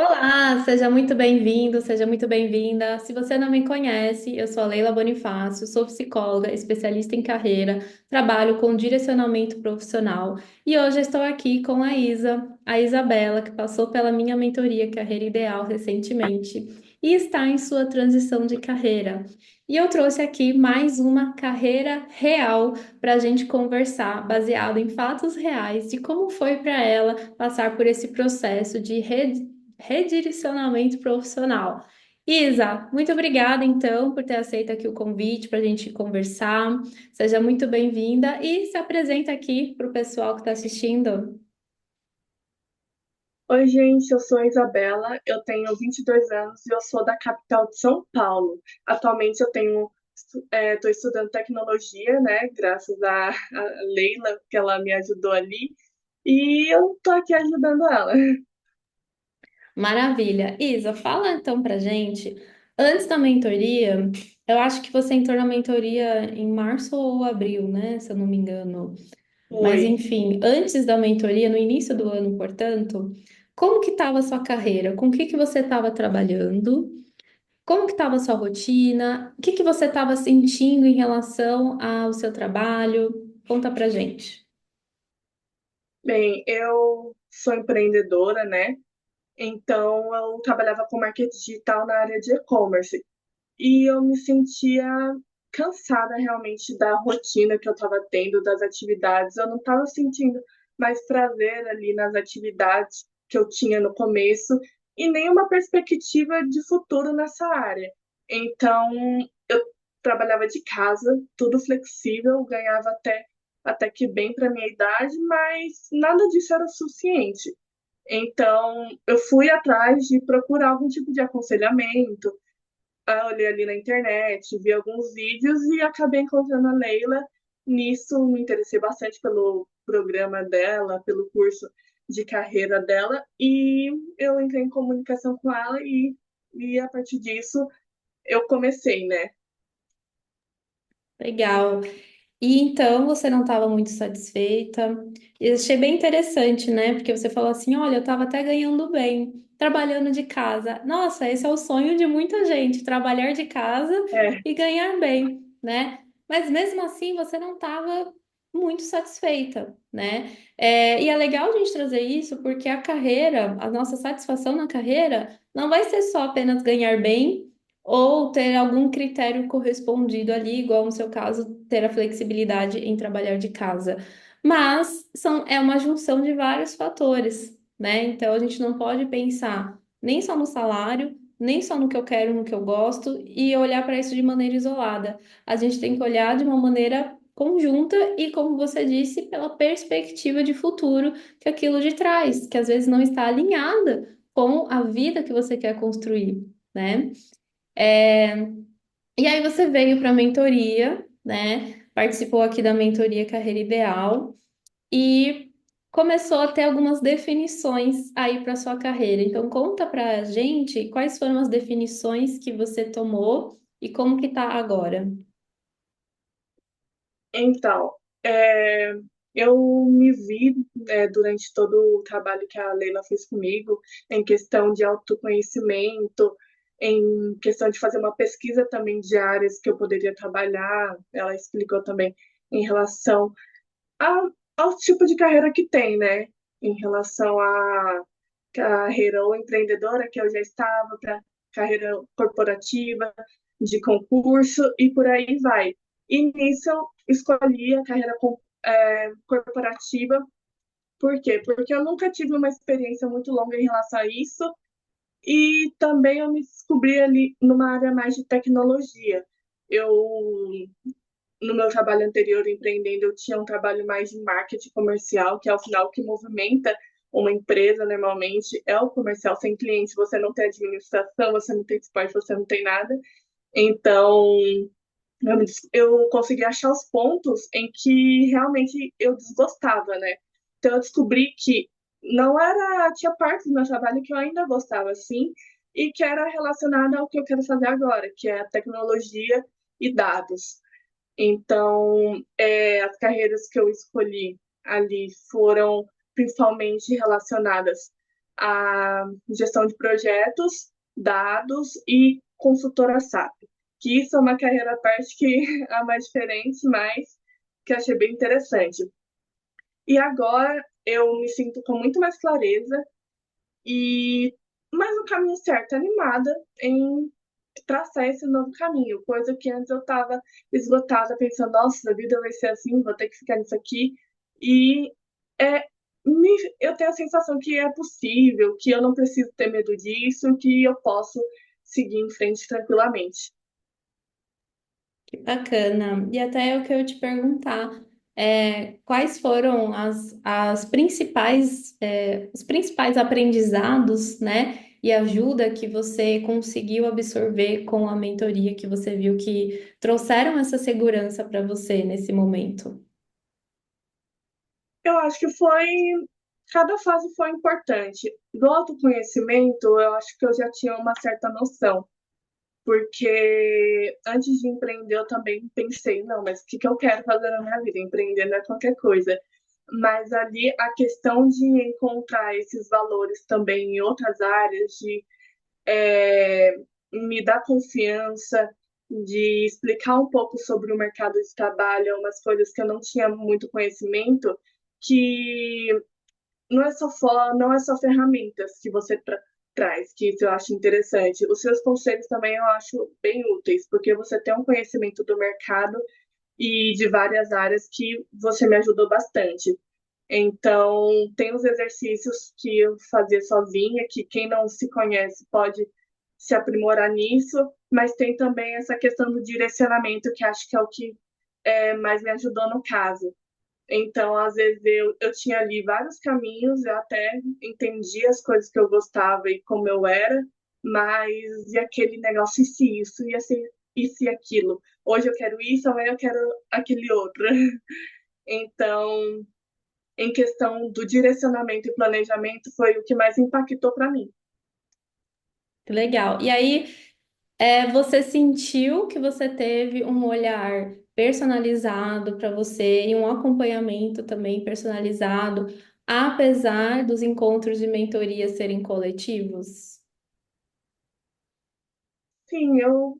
Olá, seja muito bem-vindo, seja muito bem-vinda. Se você não me conhece, eu sou a Leila Bonifácio, sou psicóloga, especialista em carreira, trabalho com direcionamento profissional e hoje estou aqui com a Isabela, que passou pela minha mentoria Carreira Ideal recentemente e está em sua transição de carreira. E eu trouxe aqui mais uma carreira real para a gente conversar, baseado em fatos reais, de como foi para ela passar por esse processo de redirecionamento profissional. Isa, muito obrigada então por ter aceito aqui o convite para a gente conversar. Seja muito bem-vinda e se apresenta aqui para o pessoal que está assistindo. Oi, gente, eu sou a Isabela, eu tenho 22 anos e eu sou da capital de São Paulo. Atualmente eu estou estudando tecnologia, né, graças a Leila, que ela me ajudou ali, e eu estou aqui ajudando ela. Maravilha. Isa, fala então para gente, antes da mentoria, eu acho que você entrou na mentoria em março ou abril, né? Se eu não me engano. Mas Oi. enfim, antes da mentoria, no início do ano, portanto, como que estava a sua carreira? Com o que você estava trabalhando? Como que estava a sua rotina? O que que você estava sentindo em relação ao seu trabalho? Conta pra gente. Bem, eu sou empreendedora, né? Então eu trabalhava com marketing digital na área de e-commerce. E eu me sentia cansada realmente da rotina que eu estava tendo, das atividades. Eu não estava sentindo mais prazer ali nas atividades que eu tinha no começo e nenhuma perspectiva de futuro nessa área. Então, eu trabalhava de casa, tudo flexível, ganhava até que bem para minha idade, mas nada disso era suficiente. Então, eu fui atrás de procurar algum tipo de aconselhamento. Eu olhei ali na internet, vi alguns vídeos e acabei encontrando a Leila. Nisso, me interessei bastante pelo programa dela, pelo curso de carreira dela, e eu entrei em comunicação com ela e a partir disso eu comecei, né? Legal. E então você não estava muito satisfeita. Eu achei bem interessante, né? Porque você falou assim: olha, eu estava até ganhando bem, trabalhando de casa. Nossa, esse é o sonho de muita gente, trabalhar de casa É, e ganhar bem, né? Mas mesmo assim você não estava muito satisfeita, né? E é legal a gente trazer isso porque a carreira, a nossa satisfação na carreira, não vai ser só apenas ganhar bem ou ter algum critério correspondido ali, igual no seu caso, ter a flexibilidade em trabalhar de casa. Mas é uma junção de vários fatores, né? Então a gente não pode pensar nem só no salário, nem só no que eu quero, no que eu gosto, e olhar para isso de maneira isolada. A gente tem que olhar de uma maneira conjunta e, como você disse, pela perspectiva de futuro que aquilo de traz, que às vezes não está alinhada com a vida que você quer construir, né? É, e aí você veio para a mentoria, né? Participou aqui da mentoria Carreira Ideal e começou a ter algumas definições aí para sua carreira. Então conta para a gente quais foram as definições que você tomou e como que tá agora. então, é, eu me vi, durante todo o trabalho que a Leila fez comigo, em questão de autoconhecimento, em questão de fazer uma pesquisa também de áreas que eu poderia trabalhar. Ela explicou também em relação ao tipo de carreira que tem, né? Em relação à carreira ou empreendedora, que eu já estava, para carreira corporativa, de concurso e por aí vai. E nisso eu escolhi a carreira corporativa. Por quê? Porque eu nunca tive uma experiência muito longa em relação a isso e também eu me descobri ali numa área mais de tecnologia. Eu no meu trabalho anterior empreendendo, eu tinha um trabalho mais de marketing comercial, que é o final que movimenta uma empresa normalmente, é o comercial sem cliente, você não tem administração, você não tem suporte, você não tem nada. Então, eu consegui achar os pontos em que realmente eu desgostava, né? Então, eu descobri que não era, tinha partes do meu trabalho que eu ainda gostava, assim, e que era relacionada ao que eu quero fazer agora, que é a tecnologia e dados. Então, as carreiras que eu escolhi ali foram principalmente relacionadas a gestão de projetos, dados e consultora SAP. Que isso é uma carreira à parte que é a mais diferente, mas que eu achei bem interessante. E agora eu me sinto com muito mais clareza e mais no caminho certo, animada em traçar esse novo caminho, coisa que antes eu estava esgotada, pensando, nossa, a vida vai ser assim, vou ter que ficar nisso aqui. E é, eu tenho a sensação que é possível, que eu não preciso ter medo disso, que eu posso seguir em frente tranquilamente. Que bacana. E até o que eu ia te perguntar, quais foram as principais, os principais aprendizados, né, e ajuda que você conseguiu absorver com a mentoria que você viu que trouxeram essa segurança para você nesse momento? Eu acho que cada fase foi importante. Do autoconhecimento, eu acho que eu já tinha uma certa noção. Porque antes de empreender eu também pensei, não, mas o que eu quero fazer na minha vida? Empreender não é qualquer coisa. Mas ali a questão de encontrar esses valores também em outras áreas, de é, me dar confiança, de explicar um pouco sobre o mercado de trabalho, umas coisas que eu não tinha muito conhecimento, que não é só ferramentas que você traz, que isso eu acho interessante. Os seus conselhos também eu acho bem úteis, porque você tem um conhecimento do mercado e de várias áreas que você me ajudou bastante. Então, tem os exercícios que eu fazia sozinha, que quem não se conhece pode se aprimorar nisso, mas tem também essa questão do direcionamento, que acho que é o que mais me ajudou no caso. Então, às vezes, eu tinha ali vários caminhos, eu até entendi as coisas que eu gostava e como eu era, mas e aquele negócio, e se isso, e assim, isso e aquilo. Hoje eu quero isso, amanhã eu quero aquele outro. Então, em questão do direcionamento e planejamento, foi o que mais impactou para mim. Que legal. E aí, você sentiu que você teve um olhar personalizado para você e um acompanhamento também personalizado, apesar dos encontros de mentoria serem coletivos? Sim, eu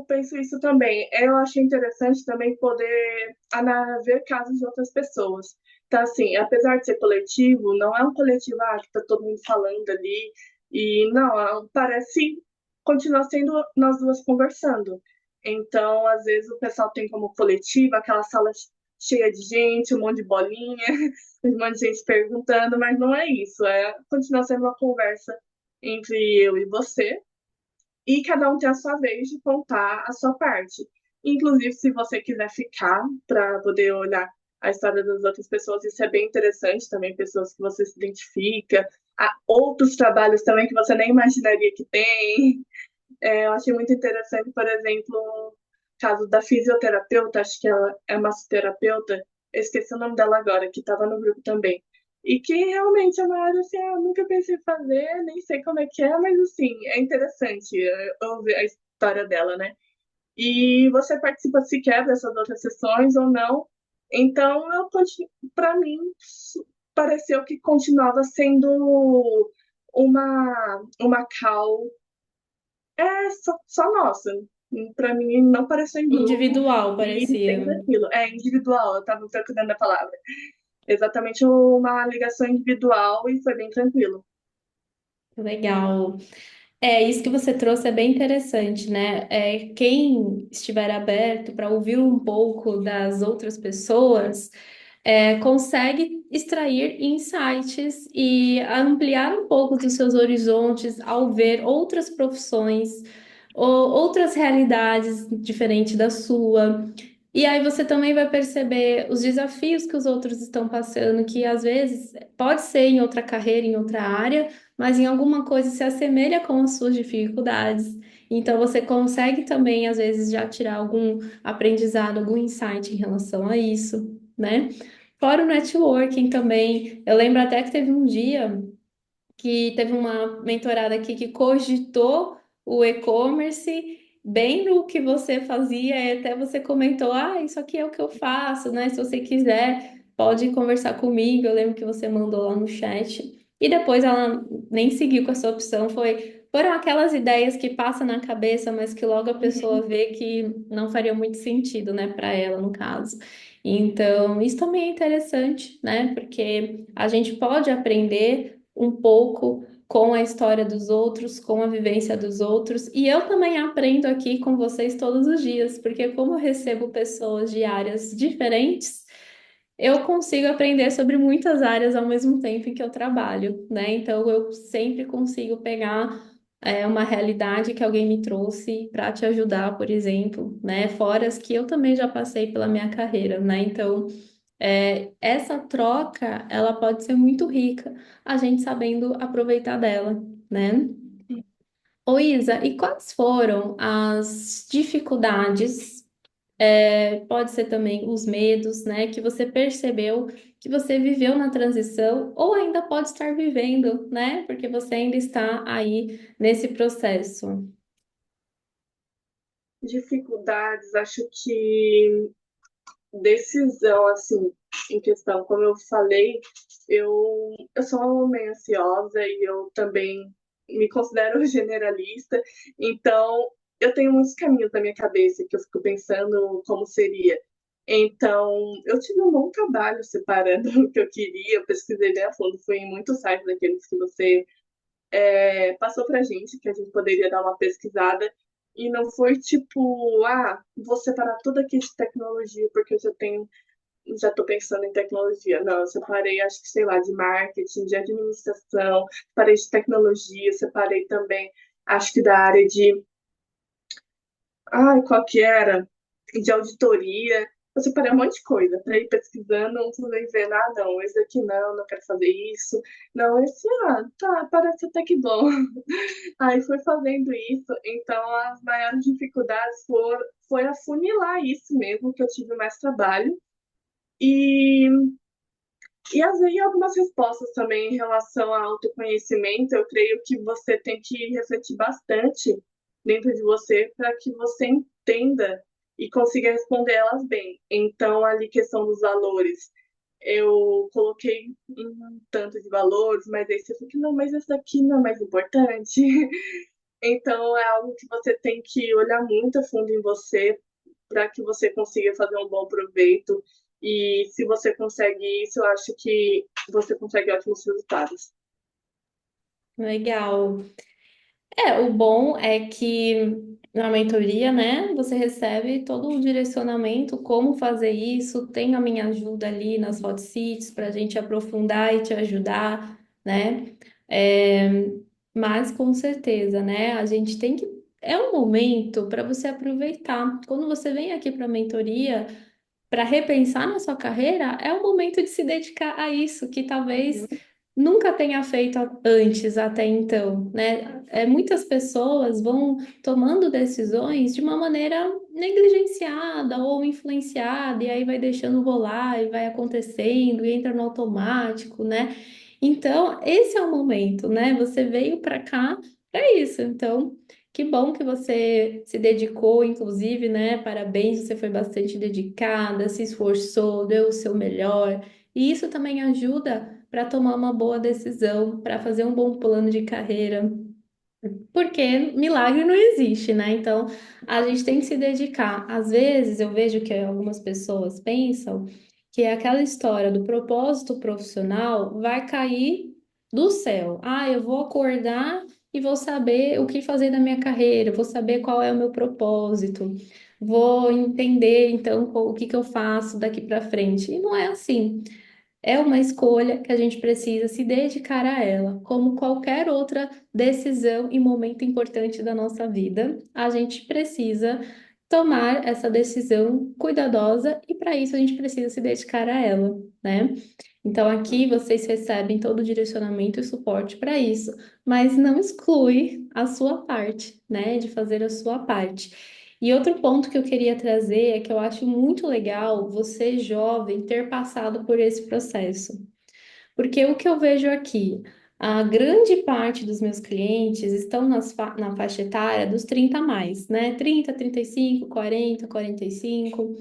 penso isso também. Eu achei interessante também poder ver casos de outras pessoas. Então, assim, apesar de ser coletivo, não é um coletivo que tá todo mundo falando ali, e não, parece continuar sendo nós duas conversando. Então, às vezes, o pessoal tem como coletivo aquela sala cheia de gente, um monte de bolinha, um monte de gente perguntando, mas não é isso, é continuar sendo uma conversa entre eu e você e cada um tem a sua vez de contar a sua parte. Inclusive, se você quiser ficar para poder olhar a história das outras pessoas, isso é bem interessante também, pessoas que você se identifica, há outros trabalhos também que você nem imaginaria que tem. Eu achei muito interessante, por exemplo, o caso da fisioterapeuta, acho que ela é massoterapeuta, eu esqueci o nome dela agora, que estava no grupo também. E que realmente é uma área assim, eu nunca pensei em fazer, nem sei como é que é, mas assim, é interessante ouvir a história dela, né? E você participa sequer dessas outras sessões ou não. Então, para mim, pareceu que continuava sendo uma call só nossa. Pra mim, não pareceu em grupo Individual, e parecia. bem tranquilo. É individual, eu tava procurando a palavra. Exatamente uma ligação individual e foi bem tranquilo. Legal. Isso que você trouxe é bem interessante, né? Quem estiver aberto para ouvir um pouco das outras pessoas, consegue extrair insights e ampliar um pouco dos seus horizontes ao ver outras profissões ou outras realidades diferentes da sua. E aí você também vai perceber os desafios que os outros estão passando, que às vezes pode ser em outra carreira, em outra área, mas em alguma coisa se assemelha com as suas dificuldades. Então você consegue também, às vezes, já tirar algum aprendizado, algum insight em relação a isso, né? Fora o networking também. Eu lembro até que teve um dia que teve uma mentorada aqui que cogitou o e-commerce bem no que você fazia, e até você comentou, isso aqui é o que eu faço, né? Se você quiser, pode conversar comigo. Eu lembro que você mandou lá no chat. e depois ela nem seguiu com essa opção. Foram aquelas ideias que passam na cabeça, mas que logo a pessoa Uhum. vê que não faria muito sentido, né, para ela, no caso. Então, isso também é interessante, né? Porque a gente pode aprender um pouco com a história dos outros, com a vivência dos outros, e eu também aprendo aqui com vocês todos os dias, porque como eu recebo pessoas de áreas diferentes, eu consigo aprender sobre muitas áreas ao mesmo tempo em que eu trabalho, né? Então eu sempre consigo pegar uma realidade que alguém me trouxe para te ajudar, por exemplo, né? Fora as que eu também já passei pela minha carreira, né? Então essa troca ela pode ser muito rica, a gente sabendo aproveitar dela, né? Ô Isa, e quais foram as dificuldades? Pode ser também os medos, né, que você percebeu que você viveu na transição, ou ainda pode estar vivendo, né, porque você ainda está aí nesse processo. Dificuldades, acho que decisão, assim, em questão, como eu falei, eu sou uma homem ansiosa e eu também me considero generalista, então eu tenho muitos caminhos na minha cabeça que eu fico pensando como seria. Então, eu tive um bom trabalho separando o que eu queria, eu pesquisei bem a fundo, fui em muitos sites daqueles que você passou pra gente, que a gente poderia dar uma pesquisada, e não foi tipo, vou separar tudo aqui de tecnologia, porque eu já tô pensando em tecnologia. Não, eu separei, acho que, sei lá, de marketing, de administração, separei de tecnologia, separei também, acho que da área de, qual que era? De auditoria. Eu separei um monte de coisa para ir pesquisando, fui vendo, não, esse aqui não quero fazer isso. Não, esse, tá, parece até que bom. Aí fui fazendo isso, então as maiores dificuldades foi afunilar isso mesmo, que eu tive mais trabalho. E, e às vezes algumas respostas também em relação ao autoconhecimento, eu creio que você tem que refletir bastante dentro de você para que você entenda e consiga responder elas bem. Então, ali, questão dos valores. Eu coloquei um tanto de valores, mas aí você fica, não, mas esse daqui não é mais importante. Então, é algo que você tem que olhar muito a fundo em você para que você consiga fazer um bom proveito. E se você consegue isso, eu acho que você consegue ótimos resultados. Legal. O bom é que na mentoria, né, você recebe todo o direcionamento, como fazer isso, tem a minha ajuda ali nas hot seats para a gente aprofundar e te ajudar, né? É, mas com certeza, né, a gente tem que. É um momento para você aproveitar. Quando você vem aqui para a mentoria, para repensar na sua carreira, é o momento de se dedicar a isso, que talvez Uhum. nunca tenha feito antes até então, né? Muitas pessoas vão tomando decisões de uma maneira negligenciada ou influenciada, e aí vai deixando rolar e vai acontecendo e entra no automático, né? Então, esse é o momento, né? Você veio para cá para isso. Então, que bom que você se dedicou, inclusive, né? Parabéns, você foi bastante dedicada, se esforçou, deu o seu melhor. E isso também ajuda para tomar uma boa decisão, para fazer um bom plano de carreira, porque milagre não existe, né? Então, a gente tem que se dedicar. Às vezes, eu vejo que algumas pessoas pensam que aquela história do propósito profissional vai cair do céu. Eu vou acordar e vou saber o que fazer na minha carreira, vou saber qual é o meu propósito, vou entender, então, o que que eu faço daqui para frente. E não é assim. É uma escolha que a gente precisa se dedicar a ela, como qualquer outra decisão e momento importante da nossa vida. A gente precisa tomar essa decisão cuidadosa e para isso a gente precisa se dedicar a ela, né? Então aqui vocês recebem todo o direcionamento e suporte para isso, mas não exclui a sua parte, né, de fazer a sua parte. E outro ponto que eu queria trazer é que eu acho muito legal você, jovem, ter passado por esse processo. Porque o que eu vejo aqui, a grande parte dos meus clientes estão na faixa etária dos 30 a mais, né? 30, 35, 40, 45.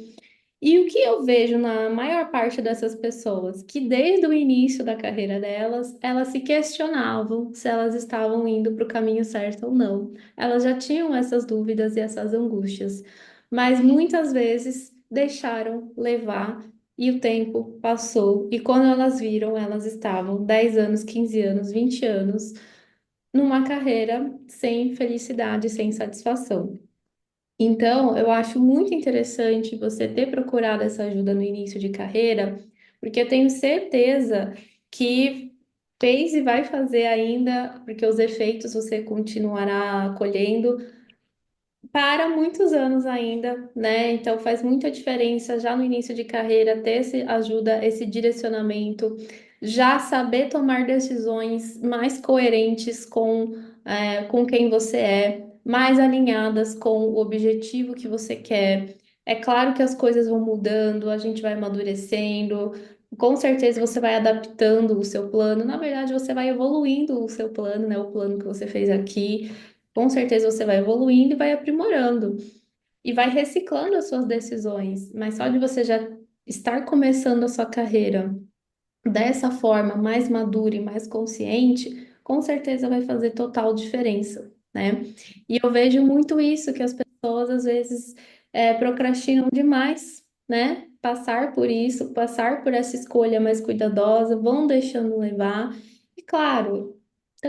E o que eu vejo na maior parte dessas pessoas, que desde o início da carreira delas, elas se questionavam se elas estavam indo para o caminho certo ou não. Elas já tinham essas dúvidas e essas angústias, mas muitas vezes deixaram levar e o tempo passou. E quando elas viram, elas estavam 10 anos, 15 anos, 20 anos numa carreira sem felicidade, sem satisfação. Então, eu acho muito interessante você ter procurado essa ajuda no início de carreira, porque eu tenho certeza que fez e vai fazer ainda, porque os efeitos você continuará colhendo para muitos anos ainda, né? Então faz muita diferença já no início de carreira ter esse ajuda, esse direcionamento, já saber tomar decisões mais coerentes com quem você é, mais alinhadas com o objetivo que você quer. É claro que as coisas vão mudando, a gente vai amadurecendo. Com certeza você vai adaptando o seu plano. Na verdade, você vai evoluindo o seu plano, né? O plano que você fez aqui. Com certeza você vai evoluindo e vai aprimorando e vai reciclando as suas decisões. Mas só de você já estar começando a sua carreira dessa forma, mais madura e mais consciente, com certeza vai fazer total diferença, né? E eu vejo muito isso, que as pessoas às vezes procrastinam demais, né? Passar por isso, passar por essa escolha mais cuidadosa, vão deixando levar. E claro,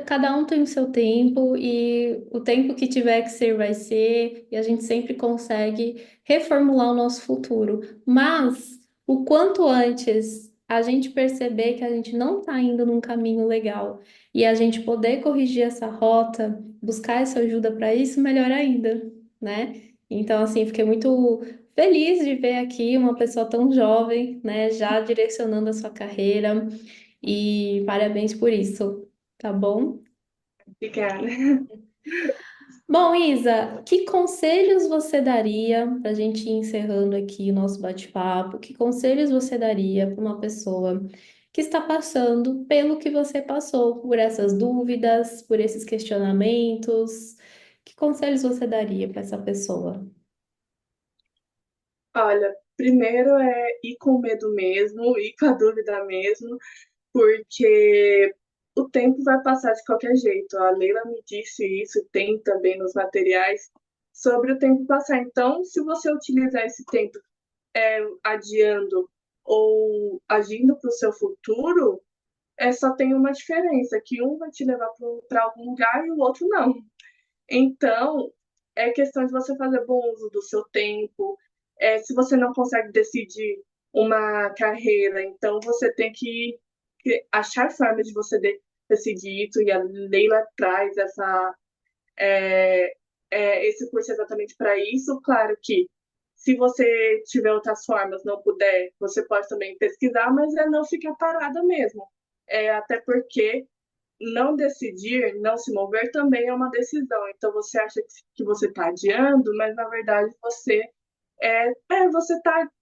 cada um tem o seu tempo e o tempo que tiver que ser vai ser, e a gente sempre consegue reformular o nosso futuro. Mas o quanto antes a gente perceber que a gente não está indo num caminho legal e a gente poder corrigir essa rota, buscar essa ajuda para isso, melhor ainda, né? Então, assim, fiquei muito feliz de ver aqui uma pessoa tão jovem, né, já direcionando a sua carreira e parabéns por isso, tá bom? Obrigada. Bom, Isa, que conselhos você daria para a gente ir encerrando aqui o nosso bate-papo? Que conselhos você daria para uma pessoa que está passando pelo que você passou, por essas dúvidas, por esses questionamentos? Que conselhos você daria para essa pessoa? Olha, primeiro é ir com medo mesmo, ir com a dúvida mesmo, porque o tempo vai passar de qualquer jeito. A Leila me disse isso, tem também nos materiais, sobre o tempo passar. Então, se você utilizar esse tempo adiando ou agindo para o seu futuro, só tem uma diferença, que um vai te levar para algum lugar e o outro não. Então, é questão de você fazer bom uso do seu tempo. Se você não consegue decidir uma carreira, então você tem que achar formas de você decidir isso. E a Leila traz é, esse curso exatamente para isso. Claro que se você tiver outras formas, não puder, você pode também pesquisar, mas é não ficar parada mesmo. Até porque não decidir, não se mover também é uma decisão. Então você acha que você está adiando, mas na verdade você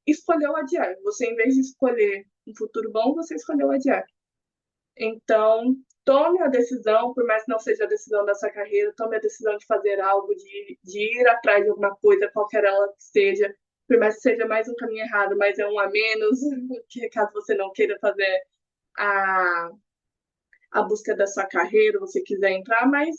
escolheu adiar. Você, em vez de escolher um futuro bom, você escolheu adiar. Então, tome a decisão, por mais que não seja a decisão da sua carreira, tome a decisão de fazer algo, de ir atrás de alguma coisa, qualquer ela que seja, por mais que seja mais um caminho errado, mas é um a menos, que caso você não queira fazer a a busca da sua carreira, você quiser entrar, mas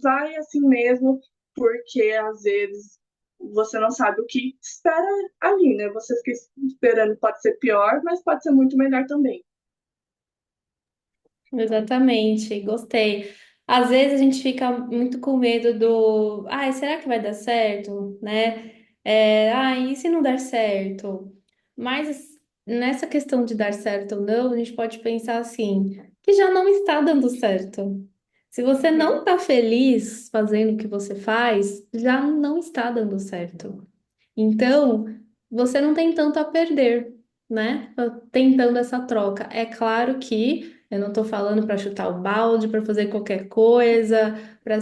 vai assim mesmo, porque às vezes você não sabe o que espera ali, né? Você fica esperando, pode ser pior, mas pode ser muito melhor também. Exatamente, gostei. Às vezes a gente fica muito com medo do, ai, será que vai dar certo, né? Ai, e se não der certo? Mas nessa questão de dar certo ou não, a gente pode pensar assim, que já não está dando certo. Se você não Uhum. está feliz fazendo o que você faz, já não está dando certo. Então, você não tem tanto a perder, né? Tentando essa troca. É claro que eu não estou falando para chutar o balde, para fazer qualquer coisa, para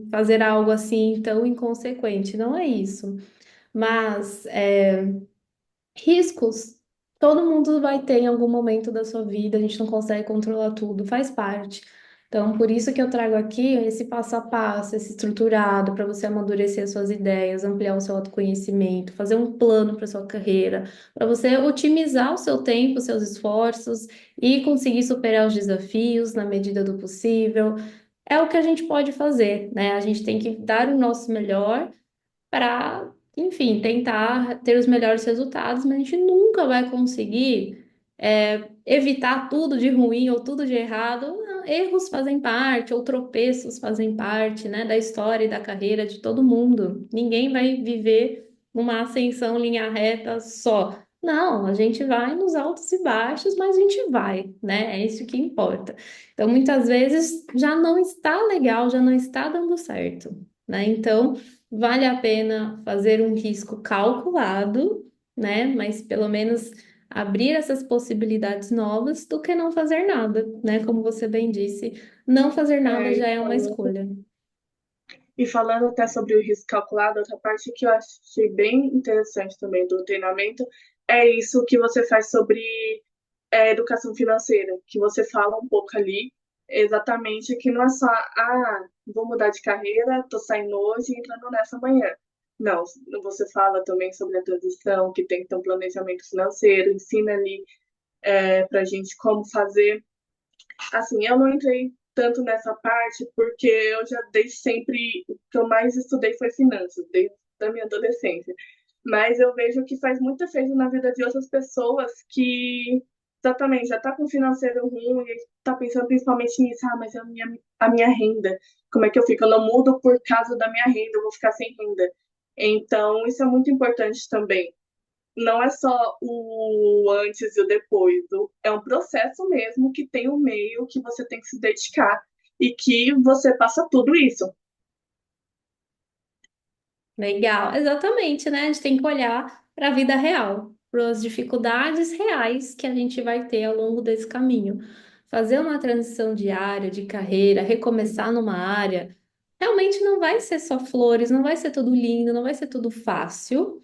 fazer algo assim tão inconsequente. Não é isso. Mas riscos, todo mundo vai ter em algum momento da sua vida. A gente não consegue controlar tudo, faz parte. Então, por isso que eu trago aqui esse passo a passo, esse estruturado, para você amadurecer as suas ideias, ampliar o seu autoconhecimento, fazer um plano para sua carreira, para você otimizar o seu tempo, os seus esforços e conseguir superar os desafios na medida do possível. É o que a gente pode fazer, né? A gente tem que dar o nosso melhor para, enfim, tentar ter os melhores resultados, mas a gente nunca vai conseguir evitar tudo de ruim ou tudo de errado. Não, erros fazem parte, ou tropeços fazem parte, né, da história e da carreira de todo mundo. Ninguém vai viver uma ascensão linha reta só. Não, a gente vai nos altos e baixos, mas a gente vai, né? É isso que importa. Então, muitas vezes já não está legal, já não está dando certo, né? Então, vale a pena fazer um risco calculado, né? Mas pelo menos abrir essas possibilidades novas do que não fazer nada, né? Como você bem disse, não fazer nada É, já é uma escolha. e falando até sobre o risco calculado, outra parte que eu achei bem interessante também do treinamento é isso que você faz sobre educação financeira, que você fala um pouco ali, exatamente que não é só, vou mudar de carreira, tô saindo hoje e entrando nessa amanhã. Não, você fala também sobre a transição, que tem que ter um planejamento financeiro, ensina ali pra gente como fazer. Assim, eu não entrei tanto nessa parte porque eu já desde sempre, o que eu mais estudei foi finanças, desde a minha adolescência. Mas eu vejo que faz muito efeito na vida de outras pessoas que exatamente já está com o financeiro ruim e está pensando principalmente nisso, mas a minha renda, como é que eu fico? Eu não mudo por causa da minha renda, eu vou ficar sem renda. Então, isso é muito importante também. Não é só o antes e o depois, é um processo mesmo que tem um meio que você tem que se dedicar e que você passa tudo isso. Legal, exatamente, né? A gente tem que olhar para a vida real, para as dificuldades reais que a gente vai ter ao longo desse caminho. Fazer uma transição de área, de carreira, recomeçar numa área, realmente não vai ser só flores, não vai ser tudo lindo, não vai ser tudo fácil,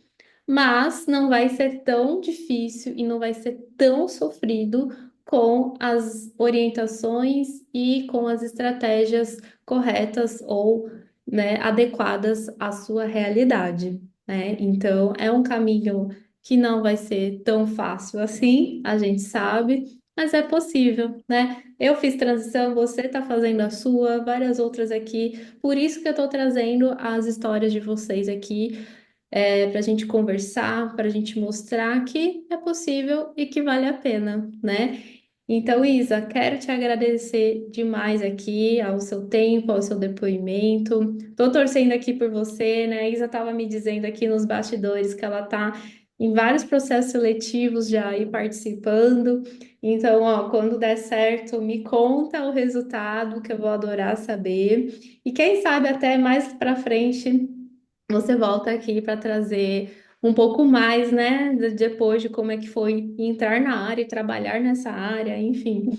mas não vai ser tão difícil e não vai ser tão sofrido com as orientações e com as estratégias corretas ou, né, adequadas à sua realidade, né? Então, é um caminho que não vai ser tão fácil assim, a gente sabe, mas é possível, né? Eu fiz transição, você está fazendo a sua, várias outras aqui, por isso que eu estou trazendo as histórias de vocês aqui para a gente conversar, para a gente mostrar que é possível e que vale a pena, né? Então, Isa, quero te agradecer demais aqui ao seu tempo, ao seu depoimento. Estou torcendo aqui por você, né? A Isa estava me dizendo aqui nos bastidores que ela está em vários processos seletivos já aí participando. Então, ó, quando der certo, me conta o resultado, que eu vou adorar saber. E quem sabe até mais para frente você volta aqui para trazer um pouco mais, né, depois de como é que foi entrar na área e trabalhar nessa área, enfim,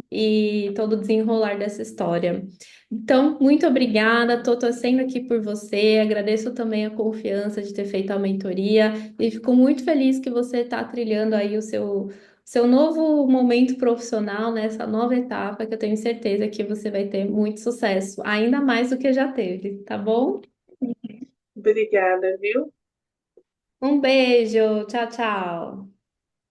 e todo o desenrolar dessa história. Então, muito obrigada, estou torcendo aqui por você, agradeço também a confiança de ter feito a mentoria e fico muito feliz que você está trilhando aí o seu novo momento profissional, né, essa nova etapa, que eu tenho certeza que você vai ter muito sucesso, ainda mais do que já teve, tá bom? Obrigada, viu? Um beijo, tchau, tchau.